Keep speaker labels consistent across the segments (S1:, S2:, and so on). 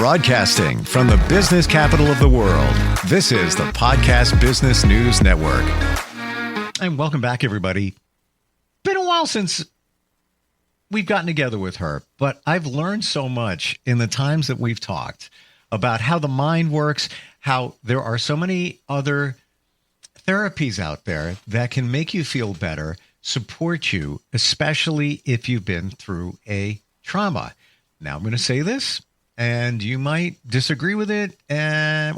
S1: Broadcasting from the business capital of the world, this is the Podcast Business News Network. And welcome back, everybody. Been a while since we've gotten together with her, but I've learned so much in the times that we've talked about how the mind works, how there are so many other therapies out there that can make you feel better, support you, especially if you've been through a trauma. Now, I'm going to say this, and you might disagree with it,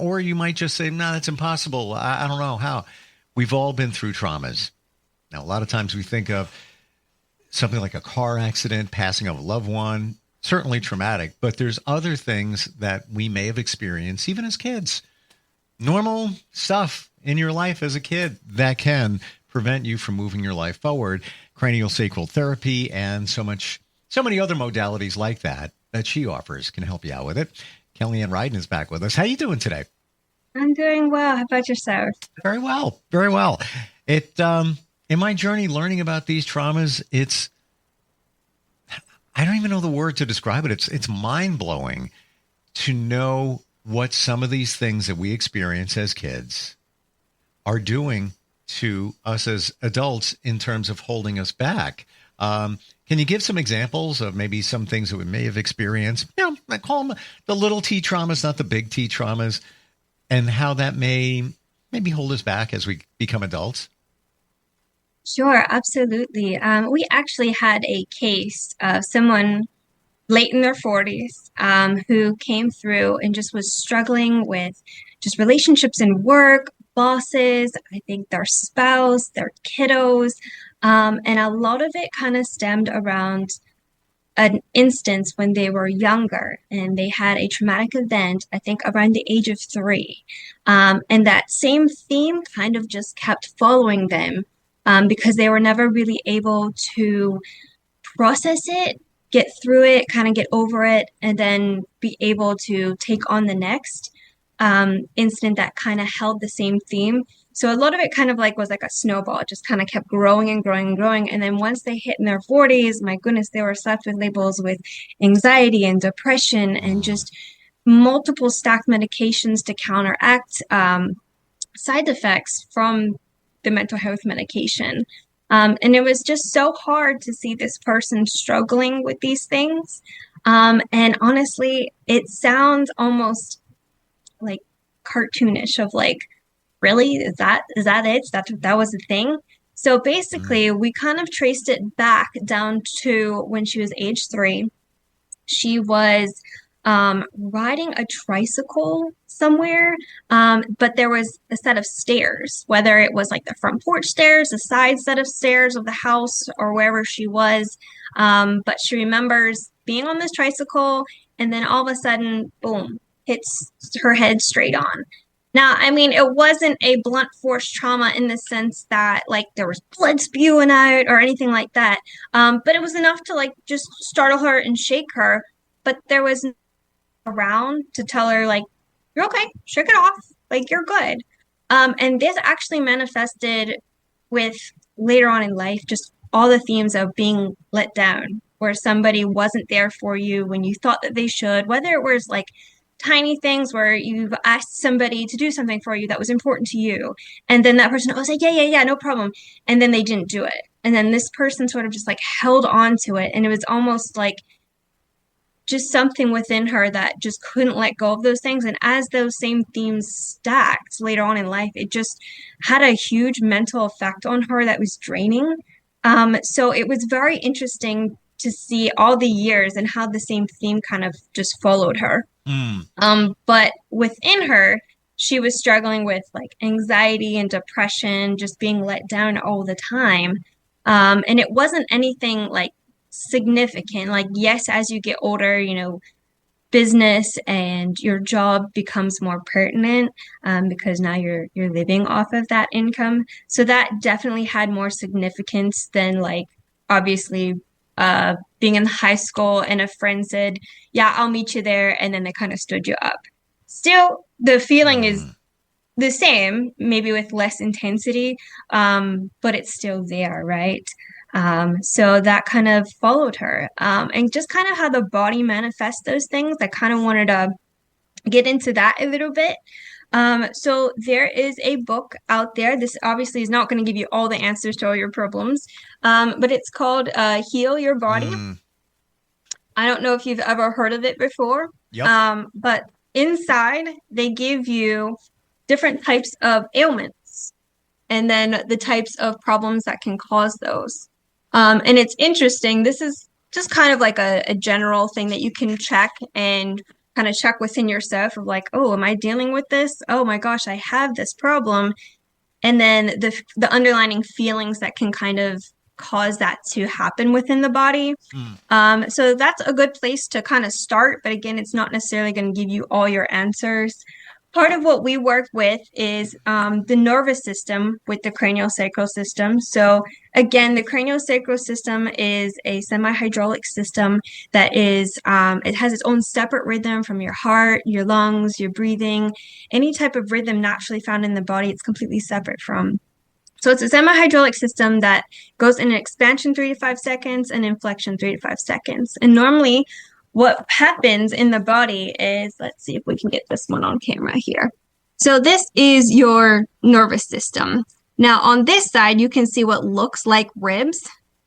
S1: or you might just say, no, that's impossible. I don't know how. We've all been through traumas. Now, a lot of times we think of something like a car accident, passing of a loved one, certainly traumatic, but there's other things that we may have experienced, even as kids. Normal stuff in your life as a kid that can prevent you from moving your life forward. Craniosacral therapy and so many other modalities like that she offers can help you out with it. KellyAnne Riden is back with us. How you doing today?
S2: I'm doing well. How about yourself?
S1: Very well. Very well. In my journey learning about these traumas, I don't even know the word to describe it. It's mind-blowing to know what some of these things that we experience as kids are doing to us as adults in terms of holding us back. Can you give some examples of maybe some things that we may have experienced? I call them the little T traumas, not the big T traumas, and how that may maybe hold us back as we become adults.
S2: Sure, absolutely. We actually had a case of someone late in their 40s who came through and just was struggling with just relationships in work, bosses, I think their spouse, their kiddos. And a lot of it kind of stemmed around an instance when they were younger and they had a traumatic event, I think around the age of 3. And that same theme kind of just kept following them because they were never really able to process it, get through it, kind of get over it, and then be able to take on the next incident that kind of held the same theme. So a lot of it kind of was like a snowball. It just kind of kept growing and growing and growing. And then once they hit in their 40s, my goodness, they were slapped with labels with anxiety and depression and just multiple stacked medications to counteract side effects from the mental health medication. And it was just so hard to see this person struggling with these things. And honestly, it sounds almost like cartoonish of really, is that it? That was the thing. So basically, we kind of traced it back down to when she was age 3. She was riding a tricycle somewhere, but there was a set of stairs, whether it was like the front porch stairs, the side set of stairs of the house, or wherever she was. But she remembers being on this tricycle, and then all of a sudden, boom, hits her head straight on. Now, I mean, it wasn't a blunt force trauma in the sense that there was blood spewing out or anything like that. But it was enough to just startle her and shake her. But there was no one around to tell her you're okay, shake it off, you're good. And this actually manifested with later on in life, just all the themes of being let down, where somebody wasn't there for you when you thought that they should, whether it was tiny things where you've asked somebody to do something for you that was important to you. And then that person was like, yeah, no problem. And then they didn't do it. And then this person sort of just held on to it. And it was almost just something within her that just couldn't let go of those things. And as those same themes stacked later on in life, it just had a huge mental effect on her that was draining. So it was very interesting to see all the years and how the same theme kind of just followed her. But within her, she was struggling with anxiety and depression, just being let down all the time. And it wasn't anything significant. Yes, as you get older, business and your job becomes more pertinent because now you're living off of that income. So that definitely had more significance than obviously being in high school and a friend said, yeah, I'll meet you there. And then they kind of stood you up. Still, the feeling is the same, maybe with less intensity, but it's still there, right? So that kind of followed her. And just kind of how the body manifests those things, I kind of wanted to get into that a little bit. So there is a book out there. This obviously is not going to give you all the answers to all your problems, but it's called Heal Your Body. I don't know if you've ever heard of it before.
S1: Yep.
S2: But inside they give you different types of ailments and then the types of problems that can cause those. And it's interesting. This is just kind of like a general thing that you can check and kind of check within yourself of like, oh, am I dealing with this? Oh my gosh, I have this problem. And then the underlying feelings that can kind of cause that to happen within the body. So that's a good place to kind of start. But again, it's not necessarily going to give you all your answers. Part of what we work with is the nervous system with the craniosacral system. So again, the craniosacral system is a semi-hydraulic system that is, it has its own separate rhythm from your heart, your lungs, your breathing, any type of rhythm naturally found in the body, it's completely separate from. So it's a semi-hydraulic system that goes in an expansion 3 to 5 seconds and inflection 3 to 5 seconds. And normally what happens in the body is, let's see if we can get this one on camera here. So this is your nervous system. Now on this side, you can see what looks like ribs,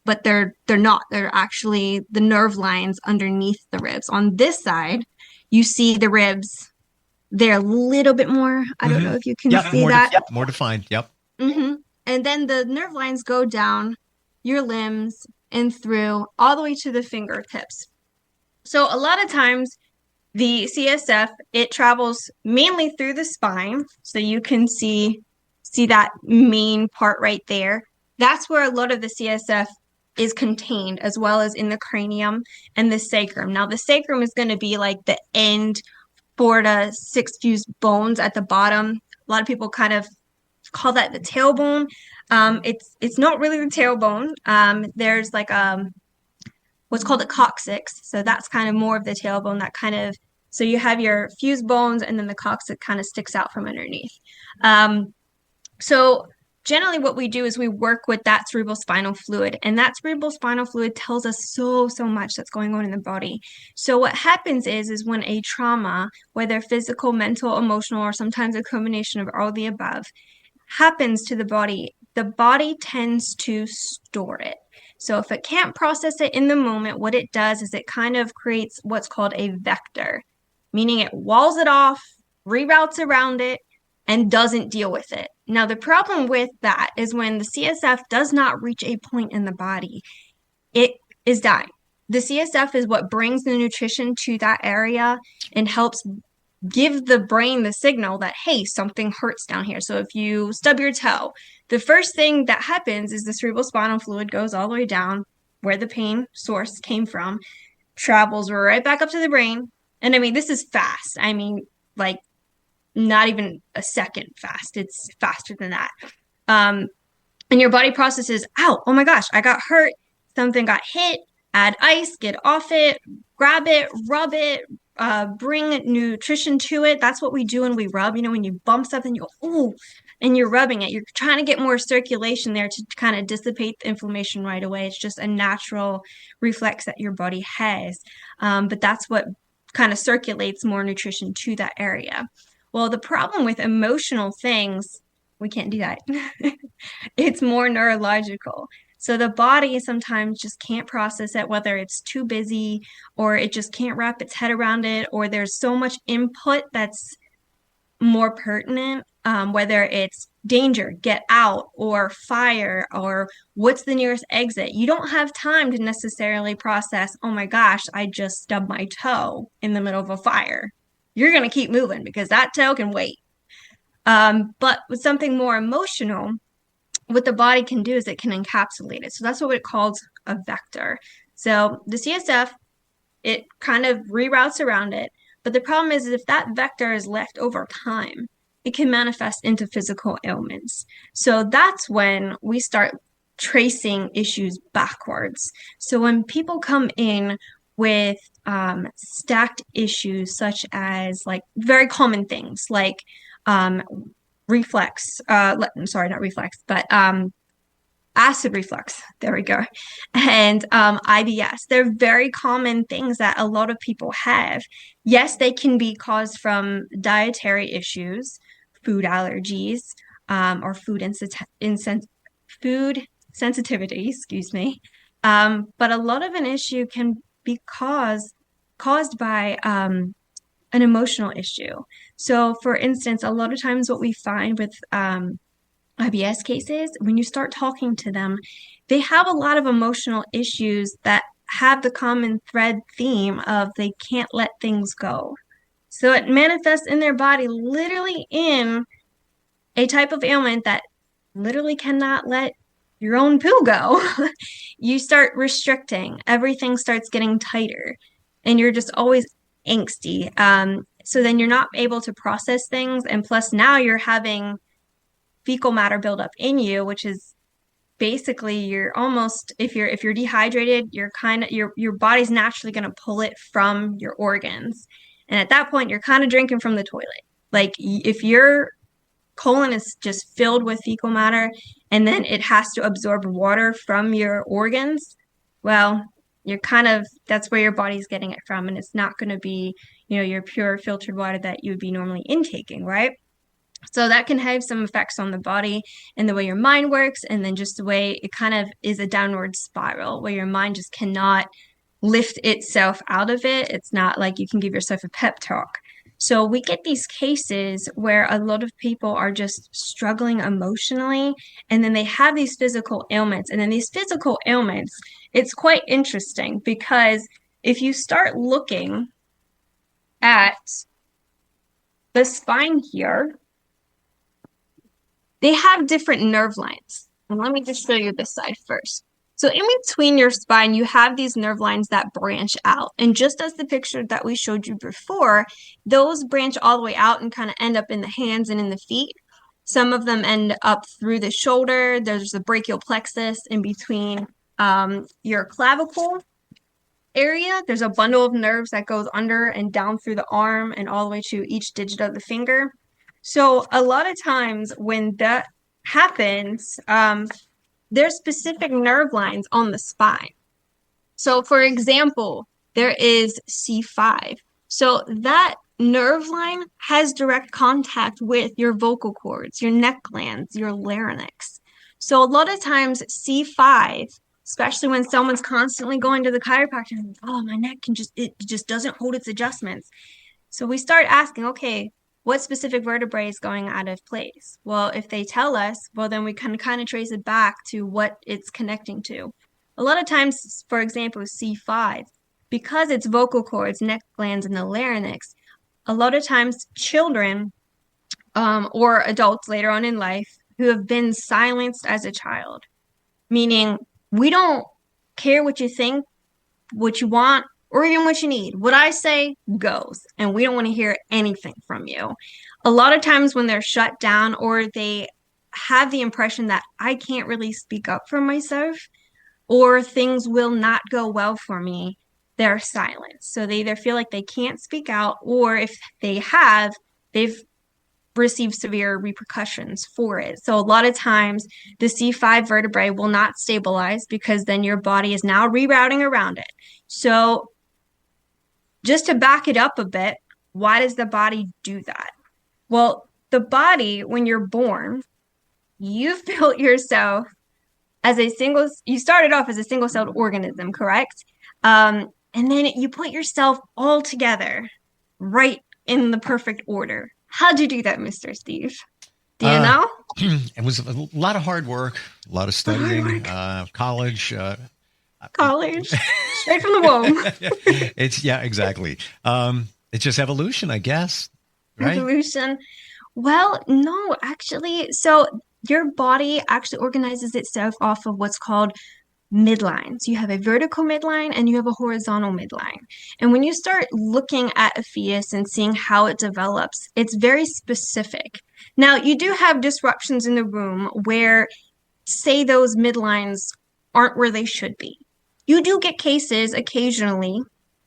S2: but they're not. They're actually the nerve lines underneath the ribs. On this side, you see the ribs. They're a little bit more, I don't know if you can see that.
S1: More defined. Yep.
S2: And then the nerve lines go down your limbs and through all the way to the fingertips. So a lot of times the CSF, it travels mainly through the spine. So you can see that main part right there. That's where a lot of the CSF is contained, as well as in the cranium and the sacrum. Now the sacrum is going to be like the end 4 to 6 fused bones at the bottom. A lot of people kind of call that the tailbone. It's not really the tailbone. There's like what's called a coccyx. So that's kind of more of the tailbone, that kind of, so you have your fused bones and then the coccyx kind of sticks out from underneath. So generally what we do is we work with that cerebral spinal fluid, and that cerebral spinal fluid tells us so much that's going on in the body. So what happens is when a trauma, whether physical, mental, emotional, or sometimes a combination of all the above, happens to the body tends to store it. So if it can't process it in the moment, what it does is it kind of creates what's called a vector, meaning it walls it off, reroutes around it, and doesn't deal with it. Now, the problem with that is when the CSF does not reach a point in the body, it is dying. The CSF is what brings the nutrition to that area and helps give the brain the signal that, hey, something hurts down here. So if you stub your toe, the first thing that happens is the cerebral spinal fluid goes all the way down where the pain source came from, travels right back up to the brain. And I mean, this is fast. I mean, like not even a second fast. It's faster than that. And your body processes, ow, oh my gosh, I got hurt. Something got hit. Add ice, get off it, grab it, rub it, bring nutrition to it. That's what we do when we rub. You know, when you bump something, you go, ooh, and you're rubbing it. You're trying to get more circulation there to kind of dissipate the inflammation right away. It's just a natural reflex that your body has. But that's what kind of circulates more nutrition to that area. Well, the problem with emotional things, we can't do that. It's more neurological. So the body sometimes just can't process it, whether it's too busy or it just can't wrap its head around it, or there's so much input that's more pertinent, whether it's danger, get out, or fire, or what's the nearest exit. You don't have time to necessarily process, oh my gosh, I just stubbed my toe in the middle of a fire. You're going to keep moving because that toe can wait. But with something more emotional, what the body can do is it can encapsulate it. So that's what it calls a vector. So the CSF, it kind of reroutes around it. But the problem is if that vector is left over time, it can manifest into physical ailments. So that's when we start tracing issues backwards. So when people come in with stacked issues such as like very common things like reflex, I'm sorry, not reflex, but acid reflux. There we go. And IBS. They're very common things that a lot of people have. Yes, they can be caused from dietary issues, food allergies, or food sensitivity, excuse me. But a lot of an issue can be caused by an emotional issue. So, for instance, a lot of times what we find with IBS cases, when you start talking to them, they have a lot of emotional issues that have the common thread theme of they can't let things go. So it manifests in their body literally in a type of ailment that literally cannot let your own poo go. You start restricting, everything starts getting tighter, and you're just always angsty. So then you're not able to process things. And plus, now you're having fecal matter buildup in you, which is basically you're almost if you're dehydrated, you're kind of your body's naturally going to pull it from your organs. And at that point, you're kind of drinking from the toilet. Like if your colon is just filled with fecal matter and then it has to absorb water from your organs, well, you're kind of that's where your body's getting it from, and it's not going to be, your pure filtered water that you would be normally intaking, right? So that can have some effects on the body and the way your mind works, and then just the way it kind of is a downward spiral where your mind just cannot lift itself out of it. It's not like you can give yourself a pep talk. So we get these cases where a lot of people are just struggling emotionally, and then they have these physical ailments. And then these physical ailments, it's quite interesting because if you start looking at the spine here, they have different nerve lines. And let me just show you this side first. So in between your spine, you have these nerve lines that branch out. And just as the picture that we showed you before, those branch all the way out and kind of end up in the hands and in the feet. Some of them end up through the shoulder. There's the brachial plexus in between your clavicle area. There's a bundle of nerves that goes under and down through the arm and all the way to each digit of the finger. So a lot of times when that happens, there's specific nerve lines on the spine. So for example, there is C5. So that nerve line has direct contact with your vocal cords, your neck glands, your larynx. So a lot of times C5, especially when someone's constantly going to the chiropractor, oh, my neck it just doesn't hold its adjustments. So we start asking, okay, what specific vertebrae is going out of place? Well, if they tell us, well, then we can kind of trace it back to what it's connecting to. A lot of times, for example, C5, because it's vocal cords, neck glands, and the larynx, a lot of times children or adults later on in life who have been silenced as a child, meaning we don't care what you think, what you want, or even what you need. What I say goes, and we don't want to hear anything from you. A lot of times when they're shut down or they have the impression that I can't really speak up for myself or things will not go well for me, they're silenced. So they either feel like they can't speak out, or if they have, they've received severe repercussions for it. So a lot of times the C5 vertebrae will not stabilize because then your body is now rerouting around it. So just to back it up a bit, why does the body do that? Well, the body, when you're born, you've built yourself as you started off as a single-celled organism, correct? And then you put yourself all together right in the perfect order. How'd you do that, Mr. Steve? Do you know?
S1: It was a lot of hard work, a lot of studying, college.
S2: College, straight from the womb.
S1: Exactly. It's just evolution, I guess, right?
S2: Evolution. Well, no, actually. So your body actually organizes itself off of what's called midlines. You have a vertical midline and you have a horizontal midline. And when you start looking at a fetus and seeing how it develops, it's very specific. Now, you do have disruptions in the womb where, say, those midlines aren't where they should be. You do get cases occasionally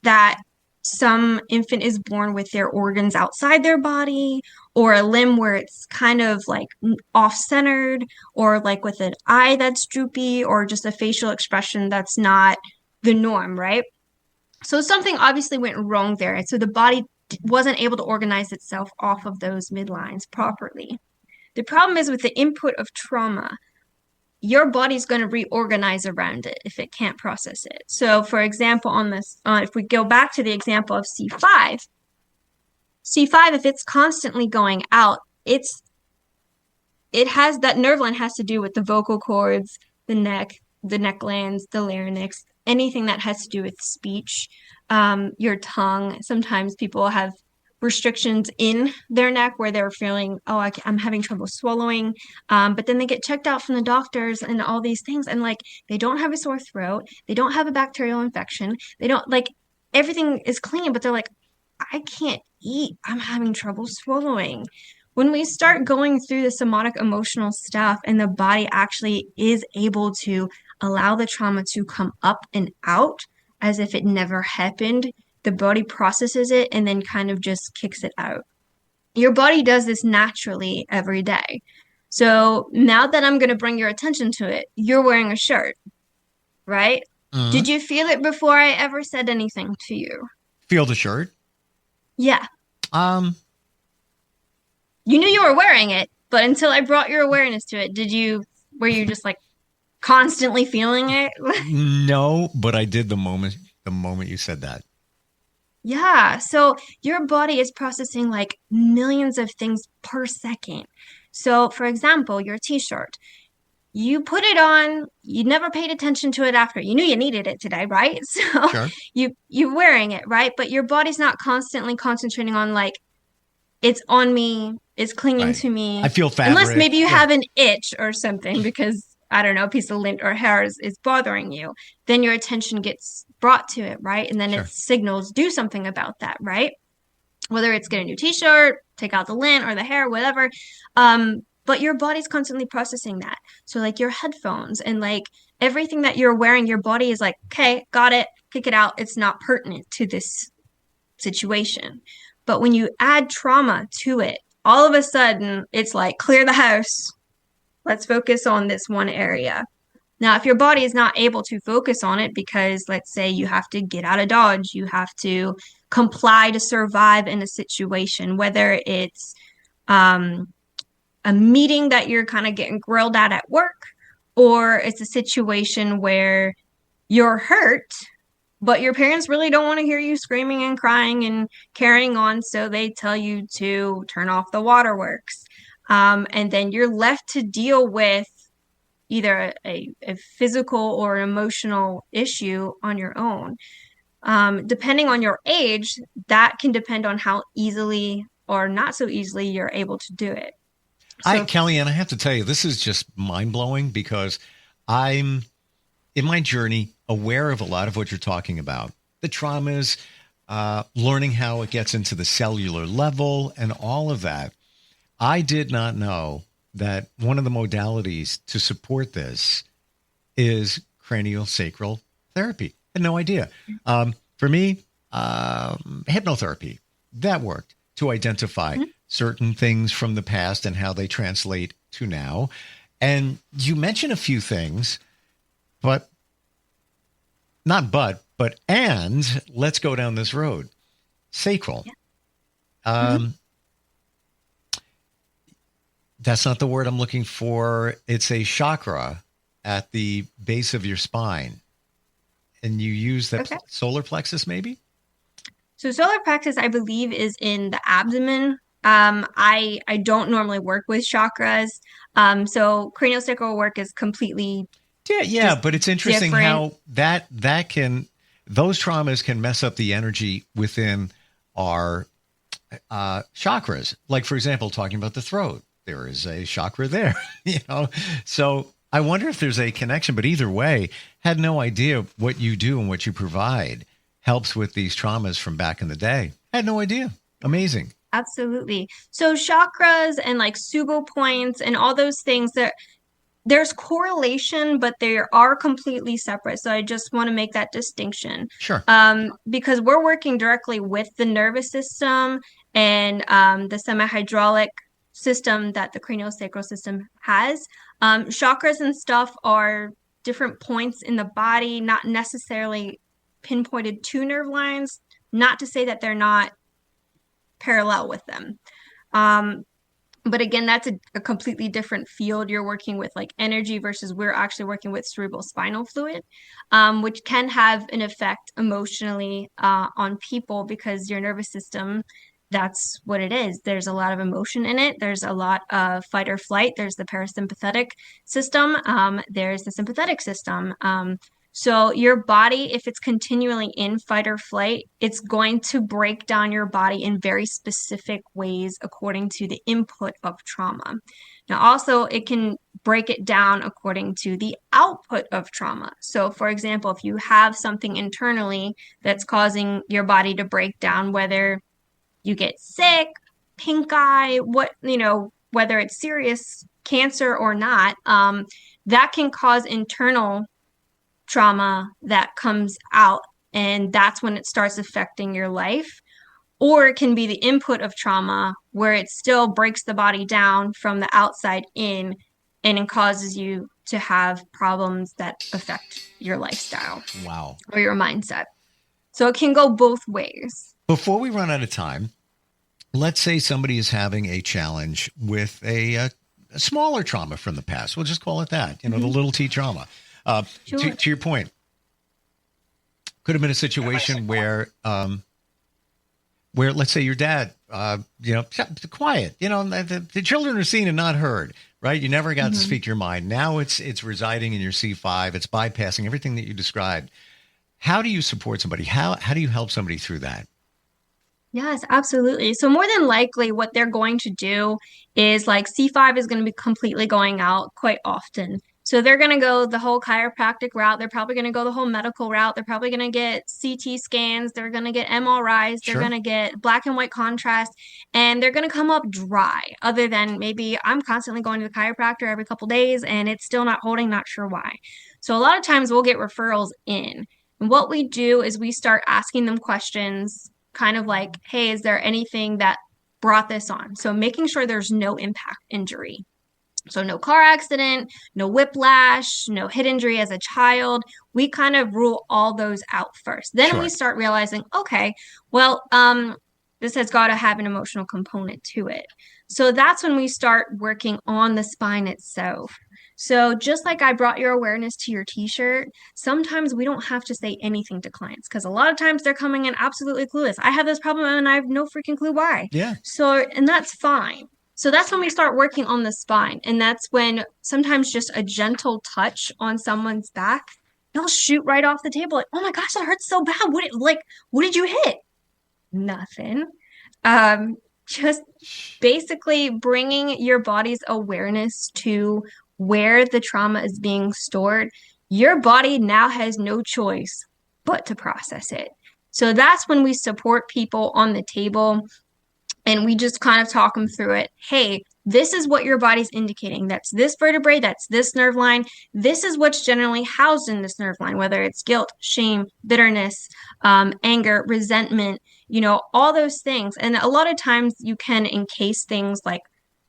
S2: that some infant is born with their organs outside their body, or a limb where it's kind of like off-centered, or like with an eye that's droopy, or just a facial expression that's not the norm, right? So something obviously went wrong there. And so the body wasn't able to organize itself off of those midlines properly. The problem is with the input of trauma, your body's going to reorganize around it if it can't process it. So for example, on this, if we go back to the example of C5, if it's constantly going out, it has that nerve line has to do with the vocal cords, the neck glands, the larynx, anything that has to do with speech, your tongue. Sometimes people have restrictions in their neck where they're feeling, oh, I'm having trouble swallowing. But then they get checked out from the doctors and all these things. And like, they don't have a sore throat. They don't have a bacterial infection. They don't like, everything is clean, but they're like, I can't eat. I'm having trouble swallowing. When we start going through the somatic emotional stuff and the body actually is able to allow the trauma to come up and out as if it never happened, the body processes it and then kind of just kicks it out. Your body does this naturally every day. So now that I'm going to bring your attention to it, you're wearing a shirt, right?
S1: Mm-hmm.
S2: Did you feel it before I ever said anything to you?
S1: Feel the shirt?
S2: Yeah.
S1: Um,
S2: You knew you were wearing it, but until I brought your awareness to it, were you just like constantly feeling it?
S1: no, but I did the moment you said that.
S2: Yeah. So your body is processing like millions of things per second. So for example, your t-shirt, you put it on, you never paid attention to it after. You knew you needed it today, right? So
S1: Sure.
S2: you're wearing it, right? But your body's not constantly concentrating on like, it's on me, it's clinging
S1: Right.
S2: to me.
S1: I feel fabric.
S2: Unless maybe you have an itch or something because, I don't know, a piece of lint or hair is bothering you. Then your attention gets brought to it, right? And then
S1: Sure.
S2: it signals, do something about that, right? Whether it's get a new t-shirt, take out the lint or the hair, whatever. But your body's constantly processing that. So like your headphones and like everything that you're wearing, your body is like, okay, got it, kick it out. It's not pertinent to this situation. But when you add trauma to it, all of a sudden it's like, clear the house. Let's focus on this one area. Now, if your body is not able to focus on it because, let's say, you have to get out of Dodge, you have to comply to survive in a situation, whether it's a meeting that you're kind of getting grilled at work, or it's a situation where you're hurt, but your parents really don't want to hear you screaming and crying and carrying on, so they tell you to turn off the waterworks. And then you're left to deal with either a physical or emotional issue on your own. Depending on your age, that can depend on how easily or not so easily you're able to do it. So,
S1: KellyAnne, I have to tell you, this is just mind-blowing because I'm, in my journey, aware of a lot of what you're talking about. The traumas, learning how it gets into the cellular level and all of that. I did not know that one of the modalities to support this is craniosacral therapy. I had no idea. For me, hypnotherapy, that worked to identify certain things from the past and how they translate to now. And you mentioned a few things, and let's go down this road. Sacral. Yeah. That's not the word I'm looking for. It's a chakra at the base of your spine. And you use the solar plexus, maybe?
S2: So solar plexus, I believe, is in the abdomen. I don't normally work with chakras. So craniosacral work is completely
S1: but it's interesting
S2: different.
S1: How those traumas can mess up the energy within our chakras. Like, for example, talking about the throat, there is a chakra there, So I wonder if there's a connection, but either way, had no idea what you do and what you provide helps with these traumas from back in the day. Had no idea. Amazing.
S2: Absolutely. So chakras and like subo points and all those things, there's correlation, but they are completely separate. So I just want to make that distinction.
S1: Sure.
S2: Because we're working directly with the nervous system and the semi-hydraulic system that the craniosacral system has. Chakras and stuff are different points in the body, not necessarily pinpointed to nerve lines, not to say that they're not parallel with them. But again, that's a completely different field. You're working with like energy versus we're actually working with cerebral spinal fluid, which can have an effect emotionally on people because your nervous system, that's what it is. There's a lot of emotion in it. There's a lot of fight or flight. There's the parasympathetic system. There's the sympathetic system. So your body, if it's continually in fight or flight, it's going to break down your body in very specific ways according to the input of trauma. Now, also, it can break it down according to the output of trauma. So, for example, if you have something internally that's causing your body to break down, whether you get sick, pink eye, whether it's serious cancer or not, that can cause internal trauma that comes out, and that's when it starts affecting your life. Or it can be the input of trauma where it still breaks the body down from the outside in, and it causes you to have problems that affect your lifestyle.
S1: Wow.
S2: Or your mindset. So it can go both ways.
S1: Before we run out of time, let's say somebody is having a challenge with a smaller trauma from the past. We'll just call it that, the little T trauma.
S2: Sure.
S1: To your point, could have been a situation where let's say your dad, quiet, the children are seen and not heard, right? You never got to speak your mind. Now it's residing in your C5. It's bypassing everything that you described. How do you support somebody? How do you help somebody through that?
S2: Yes, absolutely. So more than likely what they're going to do is like C5 is going to be completely going out quite often. So they're going to go the whole chiropractic route. They're probably going to go the whole medical route. They're probably going to get CT scans. They're going to get MRIs. They're going to get black and white contrast, and they're going to come up dry. Other than maybe I'm constantly going to the chiropractor every couple days and it's still not holding, not sure why. So a lot of times we'll get referrals in. And what we do is we start asking them questions kind of like, hey, is there anything that brought this on? So making sure there's no impact injury. So no car accident, no whiplash, no head injury as a child. We kind of rule all those out first. Then we start realizing, okay, well, this has got to have an emotional component to it. So that's when we start working on the spine itself. So just like I brought your awareness to your t-shirt, sometimes we don't have to say anything to clients because a lot of times they're coming in absolutely clueless. I have this problem and I have no freaking clue why.
S1: Yeah.
S2: So, and that's fine. So that's when we start working on the spine. And that's when sometimes just a gentle touch on someone's back, they'll shoot right off the table. Like, oh my gosh, that hurts so bad. What did you hit? Nothing. Just basically bringing your body's awareness to where the trauma is being stored. Your body now has no choice but to process it. So that's when we support people on the table. And we just kind of talk them through it. Hey, this is what your body's indicating. That's this vertebrae. That's this nerve line. This is what's generally housed in this nerve line, whether it's guilt, shame, bitterness, anger, resentment, all those things. And a lot of times you can encase things like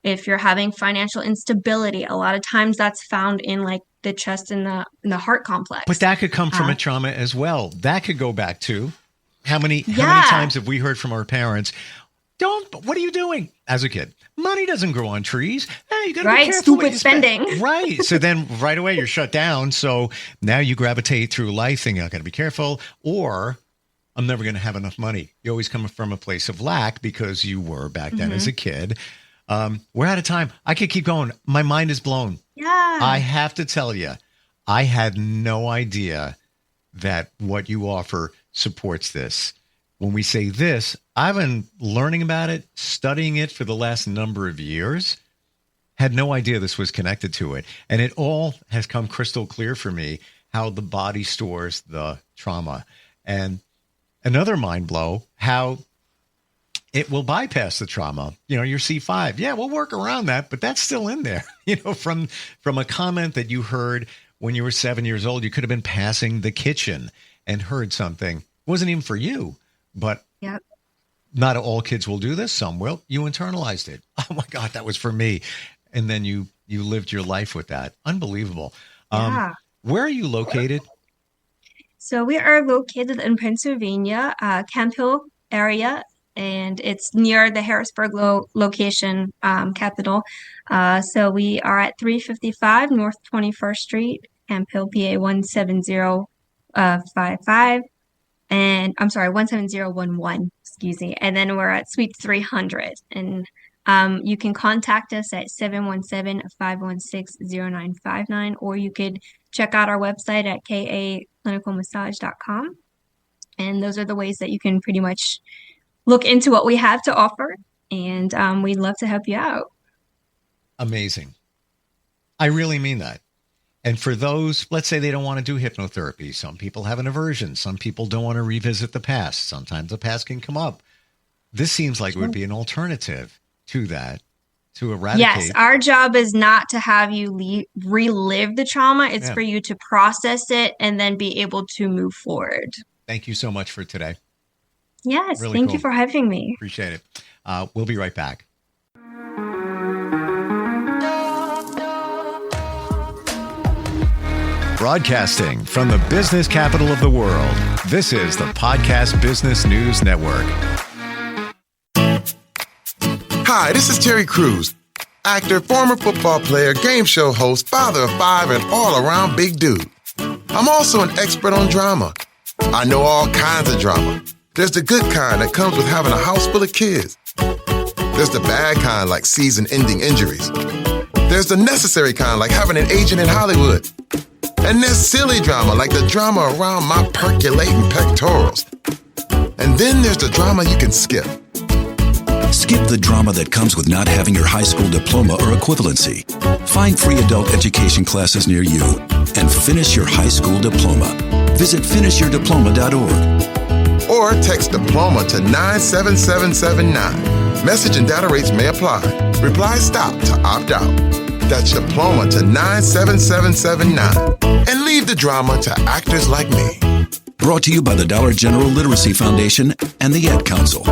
S2: if you're having financial instability, a lot of times that's found in like the chest and the heart complex.
S1: But that could come from a trauma as well. That could go back to how many times have we heard from our parents, what are you doing as a kid? Money doesn't grow on trees. Hey, you got to be careful.
S2: Stupid spending.
S1: Right. So then right away you're shut down. So now you gravitate through life thinking, I got to be careful, or I'm never going to have enough money. You always come from a place of lack because you were back then as a kid. We're out of time. I could keep going. My mind is blown.
S2: Yeah.
S1: I have to tell you, I had no idea that what you offer supports this. When we say this, I've been learning about it, studying it for the last number of years, had no idea this was connected to it. And it all has come crystal clear for me how the body stores the trauma. And another mind blow, how it will bypass the trauma. Your C5. Yeah, we'll work around that, but that's still in there. From a comment that you heard when you were 7 years old, you could have been passing the kitchen and heard something. It wasn't even for you. But not all kids will do this. Some will. You internalized it. Oh my God, that was for me. And then you lived your life with that. Unbelievable.
S2: Yeah.
S1: Where are you located?
S2: So we are located in Pennsylvania, Camp Hill area, and it's near the Harrisburg location, capital. So we are at 355 North 21st Street, Camp Hill, PA 17055. And I'm sorry, 17011, excuse me. And then we're at Suite 300. And you can contact us at 717-516-0959, or you could check out our website at kaclinicalmassage.com. And those are the ways that you can pretty much look into what we have to offer. And we'd love to help you out.
S1: Amazing. I really mean that. And for those, let's say they don't want to do hypnotherapy. Some people have an aversion. Some people don't want to revisit the past. Sometimes the past can come up. This seems like it would be an alternative to that, to eradicate.
S2: Yes, our job is not to have you relive the trauma. It's for you to process it and then be able to move forward.
S1: Thank you so much for today.
S2: Yes,
S1: really
S2: thank
S1: cool.
S2: you for having me.
S1: Appreciate it. We'll be right back. Broadcasting from the business capital of the world, this is the Podcast Business News Network.
S3: Hi, this is Terry Crews, actor, former football player, game show host, father of 5, and all-around big dude. I'm also an expert on drama. I know all kinds of drama. There's the good kind that comes with having a house full of kids. There's the bad kind like season-ending injuries. There's the necessary kind like having an agent in Hollywood. And there's silly drama, like the drama around my percolating pectorals. And then there's the drama you can skip.
S4: Skip the drama that comes with not having your high school diploma or equivalency. Find free adult education classes near you and finish your high school diploma. Visit finishyourdiploma.org.
S3: Or text diploma to 97779. Message and data rates may apply. Reply STOP to opt out. That's diploma to 97779. And leave the drama to actors like me.
S4: Brought to you by the Dollar General Literacy Foundation and the Ad Council.